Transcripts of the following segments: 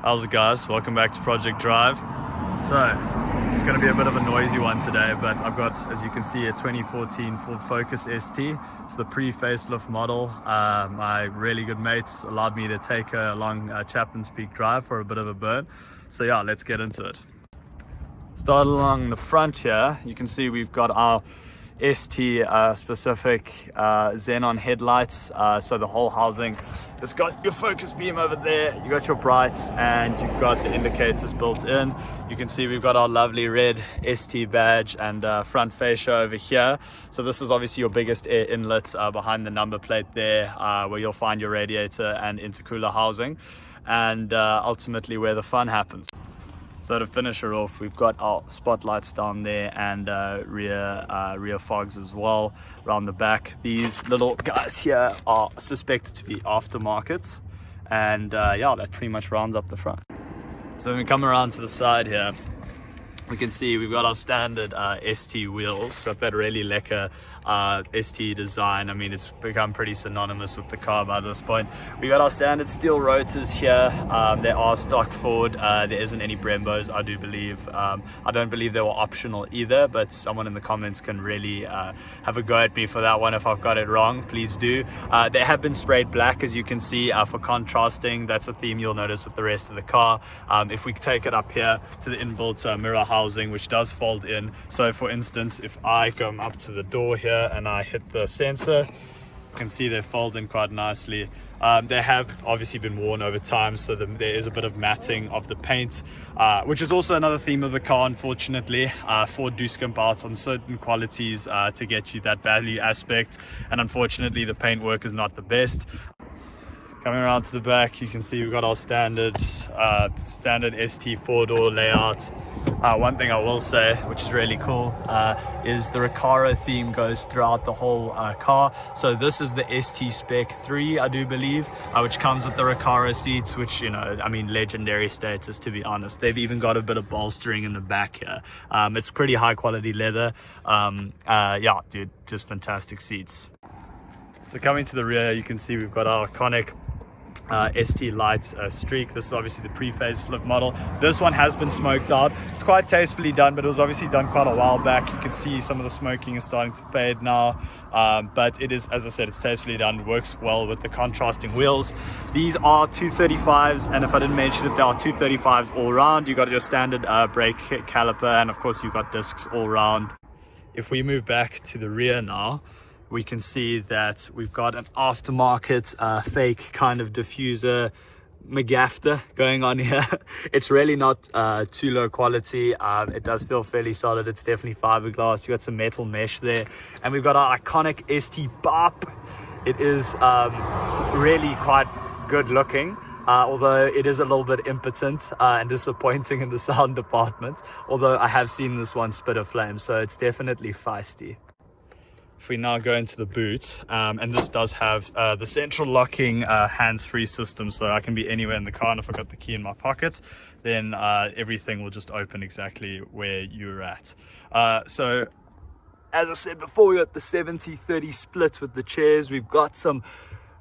How's it, guys? Welcome back to Project Drive. So it's going to be a bit of a noisy one today, but I've got, as you can see, a 2014 Ford Focus ST. It's the pre-facelift model. My really good mates allowed me to take her along Chapmans Peak Drive for a bit of a burn. So yeah, let's get into it. Start along the front here. You can see we've got our ST specific xenon headlights, so the whole housing, it's got your focus beam over there, you got your brights, and you've got the indicators built in. You can see we've got our lovely red ST badge and front fascia over here. So this is obviously your biggest air inlet behind the number plate there, where you'll find your radiator and intercooler housing, and ultimately where the fun happens. So to finish her off, we've got our spotlights down there and rear fogs as well around the back. These little guys here are suspected to be aftermarket, and yeah, that pretty much rounds up the front. So when we come around to the side here, we can see we've got our standard ST wheels. Got that really lekker ST design. I mean, it's become pretty synonymous with the car by this point. We got our standard steel rotors here. They are stock Ford. There isn't any Brembos, I do believe. I don't believe they were optional either, but someone in the comments can really have a go at me for that one if I've got it wrong. Please do. They have been sprayed black, as you can see, for contrasting. That's a theme you'll notice with the rest of the car. If we take it up here to the inbuilt mirror housing, which does fold in. So for instance, if I come up to the door here and I hit the sensor, you can see they fold in quite nicely. They have obviously been worn over time, so there is a bit of matting of the paint, which is also another theme of the car, unfortunately. Ford do skimp out on certain qualities to get you that value aspect, and unfortunately the paint work is not the best. Coming around to the back, you can see we've got our standard ST four-door layout. One thing I will say, which is really cool, is the Recaro theme goes throughout the whole car. So this is the ST Spec 3, I do believe, which comes with the Recaro seats, which, you know, I mean, legendary status, to be honest. They've even got a bit of bolstering in the back here. It's pretty high quality leather. Yeah, dude, just fantastic seats. So coming to the rear, you can see we've got our iconic ST lights streak. This is obviously the pre-facelift model. This one has been smoked out. It's quite tastefully done, but it was obviously done quite a while back. You can see some of the smoking is starting to fade now, but it is, as I said, it's tastefully done. It works well with the contrasting wheels. These are 235s, and if I didn't mention it, they are 235s all round. You got your standard brake caliper, and of course you've got discs all round. If we move back to the rear now, we can see that we've got an aftermarket fake kind of diffuser McGafter going on here. It's really not too low quality. It does feel fairly solid. It's definitely fiberglass. You got some metal mesh there, and we've got our iconic ST Bop. It is really quite good looking, although it is a little bit impotent and disappointing in the sound department, although I have seen this one spit a flame, so it's definitely feisty. If we now go into the boot, and this does have the central locking hands-free system, so I can be anywhere in the car, and if I've got the key in my pocket, then everything will just open exactly where you're at. So as I said before, we got the 70-30 split with the chairs. We've got some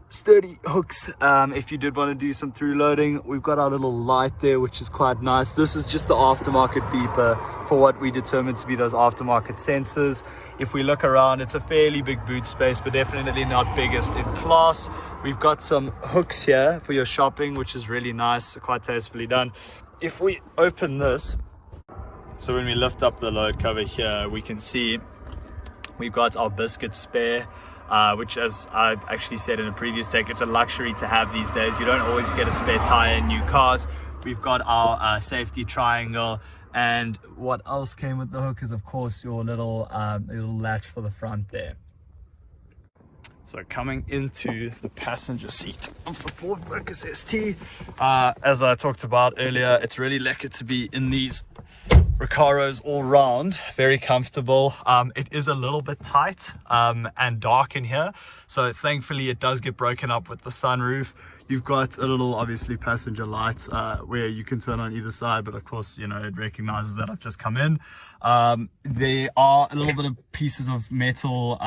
sturdy hooks if you did want to do some through loading. We've got our little light there, which is quite nice. This is just the aftermarket beeper for what we determined to be those aftermarket sensors. If we look around, it's a fairly big boot space, but definitely not biggest in class. We've got some hooks here for your shopping, which is really nice, quite tastefully done. If we open this, so when we lift up the load cover here, we can see we've got our biscuit spare, which, as I've actually said in a previous take, it's a luxury to have these days. You don't always get a spare tire in new cars. We've got our safety triangle, and what else came with the hook is, of course, your little latch for the front there. So coming into the passenger seat of the Ford Focus ST, as I talked about earlier, it's really lekker to be in these Recaros all round, very comfortable. It is a little bit tight and dark in here, so thankfully it does get broken up with the sunroof. You've got a little, obviously, passenger light where you can turn on either side, but of course, you know, it recognizes that I've just come in. There are a little bit of pieces of metal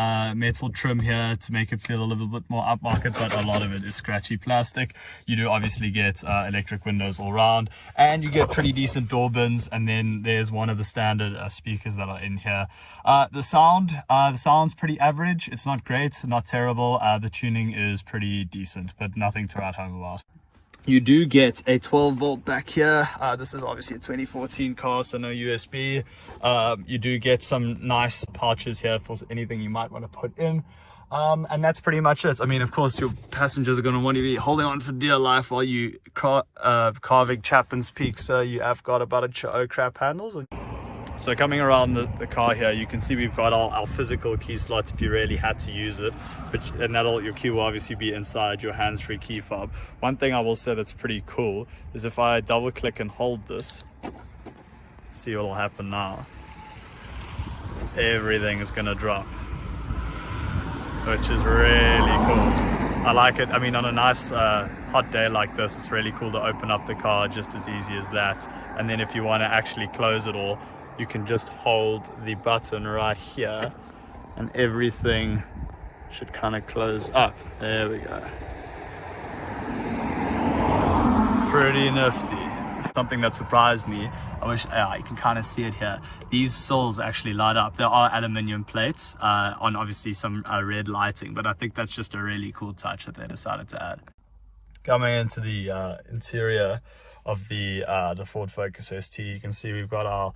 trim here to make it feel a little bit more upmarket, but a lot of it is scratchy plastic. You do obviously get electric windows all around, and you get pretty decent door bins, and then there's one of the standard speakers that are in here. The sound's pretty average. It's not great, not terrible. The tuning is pretty decent, but nothing to write home about. You do get a 12 volt back here. This is obviously a 2014 car, so no USB. You do get some nice pouches here for anything you might want to put in. And that's pretty much it. I mean, of course, your passengers are going to want to be holding on for dear life while you carving Chapmans Peak, so you have got a bunch of crap handles. So coming around the car here, you can see we've got our physical key slot if you really had to use it, and your key will obviously be inside your hands-free key fob. One thing I will say that's pretty cool is if I double click and hold this, see what will happen now. Everything is going to drop, which is really cool. I like it. I mean, on a nice hot day like this, it's really cool to open up the car just as easy as that. And then if you want to actually close it all, you can just hold the button right here and everything should kind of close up. There we go. Pretty nifty. Something that surprised me, I wish you can kind of see it here. These sills actually light up. There are aluminium plates on obviously some red lighting, but I think that's just a really cool touch that they decided to add. Coming into the interior of the Ford Focus ST, you can see we've got our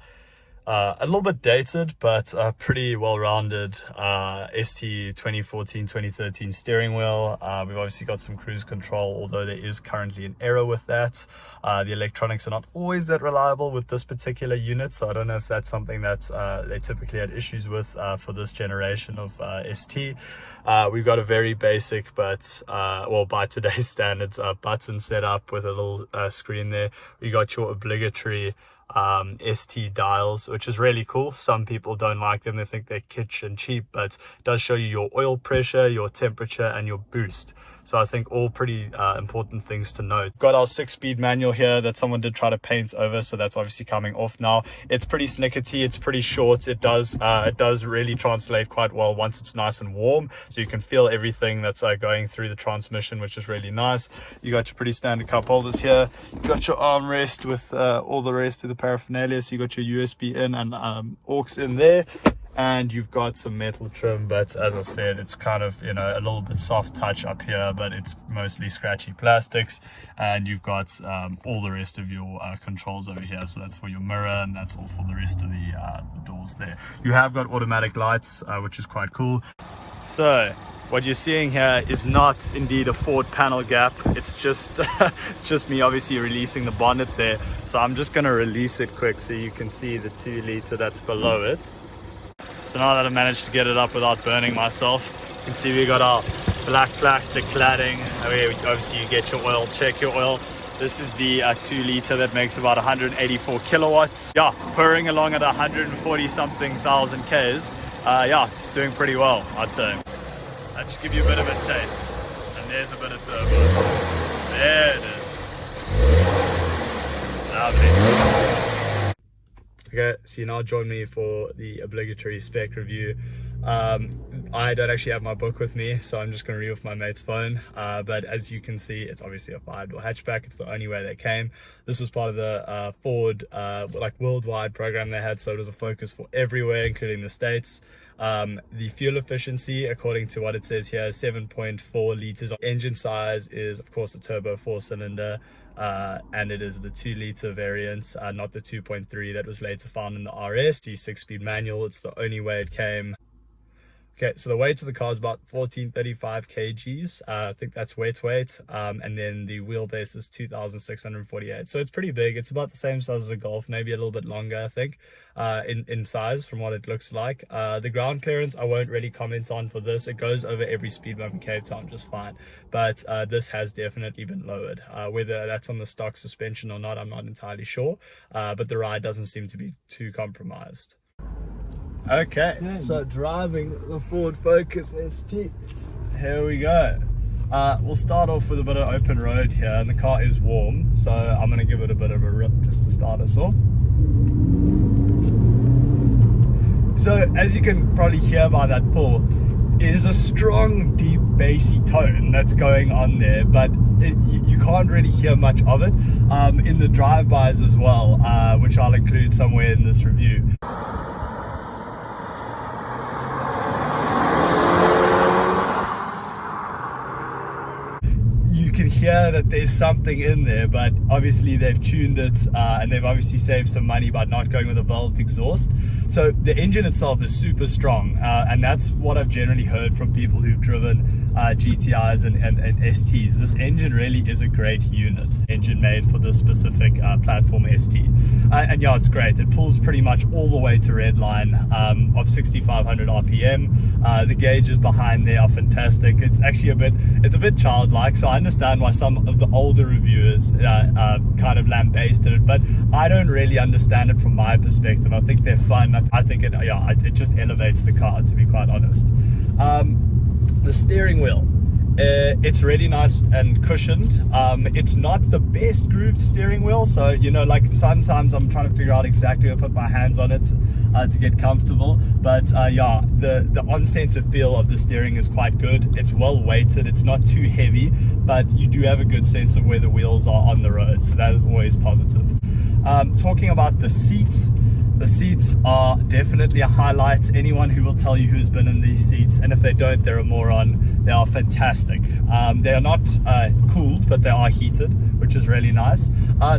a little bit dated but pretty well-rounded ST 2014-2013 steering wheel. We've obviously got some cruise control, although there is currently an error with that. The electronics are not always that reliable with this particular unit, so I don't know if that's something that they typically had issues with for this generation of ST. We've got a very basic but well, by today's standards, button set up with a little screen there. We got your obligatory ST dials, which is really cool. Some people don't like them, they think they're kitsch and cheap, but it does show you your oil pressure, your temperature, and your boost. So I think all pretty important things to note. Got our 6-speed manual here that someone did try to paint over, so that's obviously coming off now. It's pretty snickety, it's pretty short. It does really translate quite well once it's nice and warm, so you can feel everything that's going through the transmission, which is really nice. You got your pretty standard cup holders here. You got your armrest with all the rest of the paraphernalia. So you got your USB in and aux in there. And you've got some metal trim, but as I said, it's kind of, you know, a little bit soft touch up here, but it's mostly scratchy plastics. And you've got all the rest of your controls over here, so that's for your mirror, and that's all for the rest of the doors there. You have got automatic lights, which is quite cool. So what you're seeing here is not indeed a Ford panel gap. It's just just me obviously releasing the bonnet there. So I'm just going to release it quick so you can see the 2 liter that's below it. So now that I managed to get it up without burning myself, you can see we got our black plastic cladding. Obviously you get your oil, check your oil. This is the 2 liter that makes about 184 kilowatts. Yeah, purring along at 140 something thousand Ks. Yeah, it's doing pretty well, I'd say. That should give you a bit of a taste. And there's a bit of turbo. There it is. Lovely. Okay, so you now join me for the obligatory spec review. I don't actually have my book with me, so I'm just going to read off my mate's phone. But as you can see, it's obviously a 5-door hatchback. It's the only way they came. This was part of the Ford like worldwide program they had, so it was a focus for everywhere, including the States. The fuel efficiency, according to what it says here, is 7.4 liters. Engine size is, of course, a turbo 4-cylinder. And it is the 2 liter variant, not the 2.3 that was later found in the RS. The 6-speed manual, it's the only way it came. Okay, so the weight of the car is about 1435 kgs. I think that's weight. And then the wheelbase is 2648. So it's pretty big. It's about the same size as a Golf, maybe a little bit longer, I think, in size from what it looks like. The ground clearance, I won't really comment on for this. It goes over every speed bump in Cape Town just fine. But this has definitely been lowered. Whether that's on the stock suspension or not, I'm not entirely sure. But the ride doesn't seem to be too compromised. Okay, so driving the Ford Focus ST, here we go. We'll start off with a bit of open road here, and the car is warm, so I'm going to give it a bit of a rip just to start us off. So as you can probably hear by that pull, it is a strong, deep, bassy tone that's going on there, but you can't really hear much of it in the drive-bys as well, which I'll include somewhere in this review. You can hear that there's something in there, but obviously they've tuned it and they've obviously saved some money by not going with a valved exhaust. So the engine itself is super strong, and that's what I've generally heard from people who've driven GTIs and STs. This engine really is a great unit, engine made for this specific platform ST. And yeah, it's great. It pulls pretty much all the way to redline of 6,500 RPM. The gauges behind there are fantastic. It's actually a bit childlike, so I understand why some of the older reviewers kind of lambasted it, but I don't really understand it from my perspective. I think they're fun. I think it just elevates the car, to be quite honest. The steering wheel, it's really nice and cushioned. It's not the best grooved steering wheel, so you know, like sometimes I'm trying to figure out exactly how to put my hands on it to get comfortable, but yeah, the on-center feel of the steering is quite good. It's well weighted, it's not too heavy, but you do have a good sense of where the wheels are on the road, so that is always positive. Talking about the seats are definitely a highlight. Anyone who will tell you who's been in these seats, and if they don't, they're a moron. They are fantastic. They are not cooled, but they are heated, which is really nice.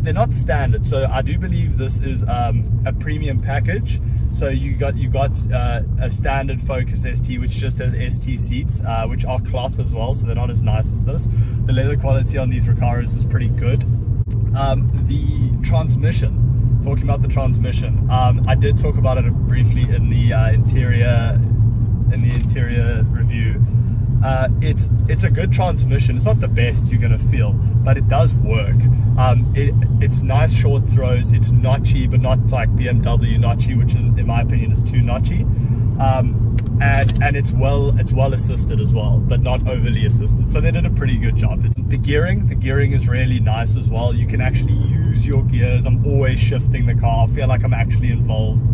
They're not standard, so I do believe this is a premium package. So you got a standard Focus ST, which just has ST seats, which are cloth as well, so they're not as nice as this. The leather quality on these Recaros is pretty good. The transmission. Talking about the transmission, I did talk about it briefly in the interior review. It's a good transmission. It's not the best you're gonna feel, but it does work. It's nice short throws. It's notchy, but not like BMW notchy, which in my opinion is too notchy. And it's well assisted as well, but not overly assisted. So they did a pretty good job. The gearing is really nice as well. You can actually use your gears. I'm always shifting the car. I feel like I'm actually involved.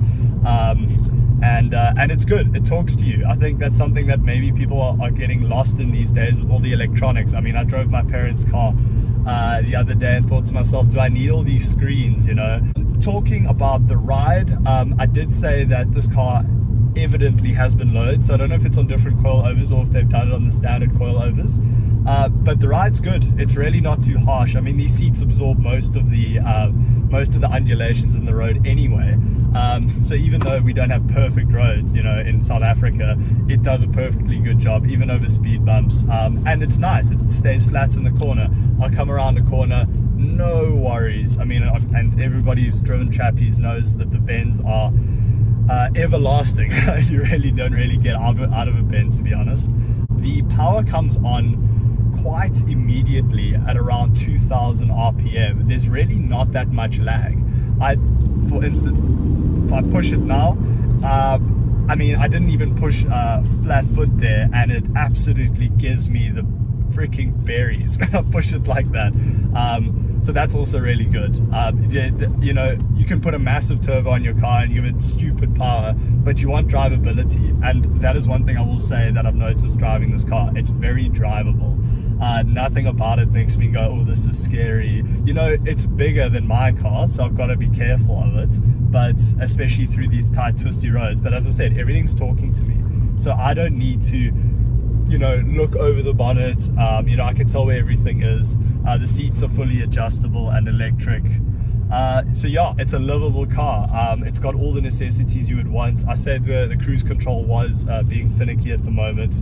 And it's good. It talks to you. I think that's something that maybe people are getting lost in these days with all the electronics. I mean, I drove my parents' car the other day and thought to myself, do I need all these screens, you know? Talking about the ride, I did say that this car evidently has been lowered, so I don't know if it's on different coilovers or if they've done it on the standard coilovers, but the ride's good. It's really not too harsh. I mean, these seats absorb most of the undulations in the road anyway, so even though we don't have perfect roads, you know, in South Africa, it does a perfectly good job even over speed bumps, and it's nice. It stays flat in the corner. I'll come around the corner, no worries. I mean, and everybody who's driven Chappies knows that the bends are everlasting. You really don't get out of a bend, to be honest. The power comes on quite immediately at around 2,000 RPM. There's really not that much lag. For instance, if I push it now, I mean, I didn't even push flat foot there, and it absolutely gives me the freaking berries when I push it like that. So that's also really good. You know, you can put a massive turbo on your car and give it stupid power, but you want drivability, and that is one thing I will say that I've noticed driving this car. It's very drivable. Nothing about it makes me go, oh, this is scary. You know, it's bigger than my car, so I've got to be careful of it, but especially through these tight, twisty roads. But as I said, everything's talking to me, so I don't need to, you know, look over the bonnet. You know, I can tell where everything is. The seats are fully adjustable and electric. So yeah, it's a livable car. It's got all the necessities you would want. I said the cruise control was being finicky at the moment,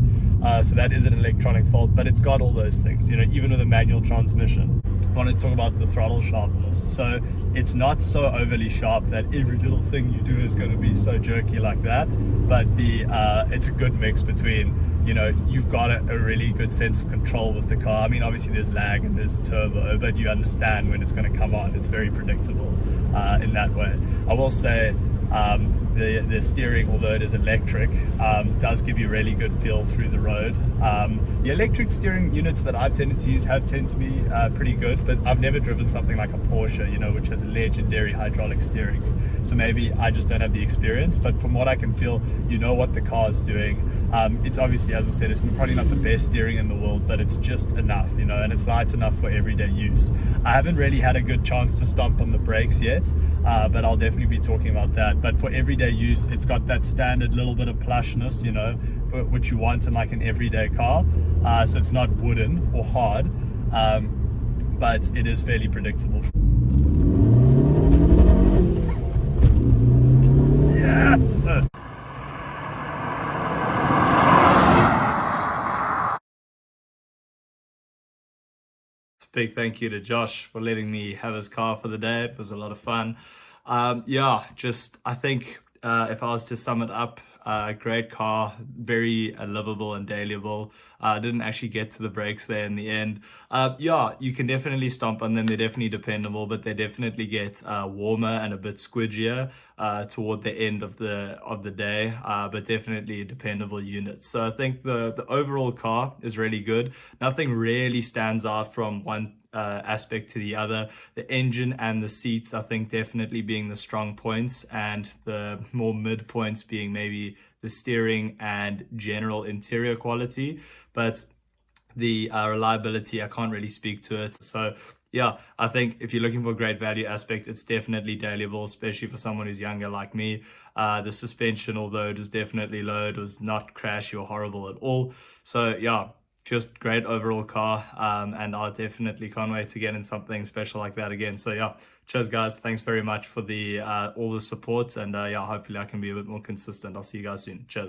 so that is an electronic fault, but it's got all those things, you know, even with a manual transmission. I want to talk about the throttle sharpness. So it's not so overly sharp that every little thing you do is going to be so jerky like that, but it's a good mix between, you know, you've got a really good sense of control with the car. I mean, obviously there's lag and there's a turbo, but you understand when it's going to come on. It's very predictable in that way. I will say the steering, although it is electric, does give you really good feel through the road. The electric steering units that I've tended to use tend to be pretty good, but I've never driven something like a Porsche, you know, which has legendary hydraulic steering. So maybe I just don't have the experience, but from what I can feel, you know what the car is doing. It's obviously, as I said, it's probably not the best steering in the world, but it's just enough, you know, and it's light enough for everyday use. I haven't really had a good chance to stomp on the brakes yet, but I'll definitely be talking about that. But for everyday use, it's got that standard little bit of plushness, you know, which you want in like an everyday car. So it's not wooden or hard, but it is fairly predictable. Yes! Big thank you to Josh for letting me have his car for the day. It was a lot of fun. Yeah, just I think if I was to sum it up, great car, very livable and dailyable. Didn't actually get to the brakes there in the end. Yeah, you can definitely stomp on them. They're definitely dependable, but they definitely get warmer and a bit squidgier toward the end of the day. But definitely dependable units. So I think the overall car is really good. Nothing really stands out from one aspect to the other. The engine and the seats, I think, definitely being the strong points, and the more mid points being maybe the steering and general interior quality. But the reliability, I can't really speak to it. So yeah, I think if you're looking for a great value aspect, it's definitely dailyable, especially for someone who's younger like me. The suspension, although it was definitely low, it was not crashy or horrible at all. So yeah, just great overall car, and I definitely can't wait to get in something special like that again. So yeah, cheers guys, thanks very much for the all the support, and yeah, hopefully I can be a bit more consistent. I'll see you guys soon. Cheers.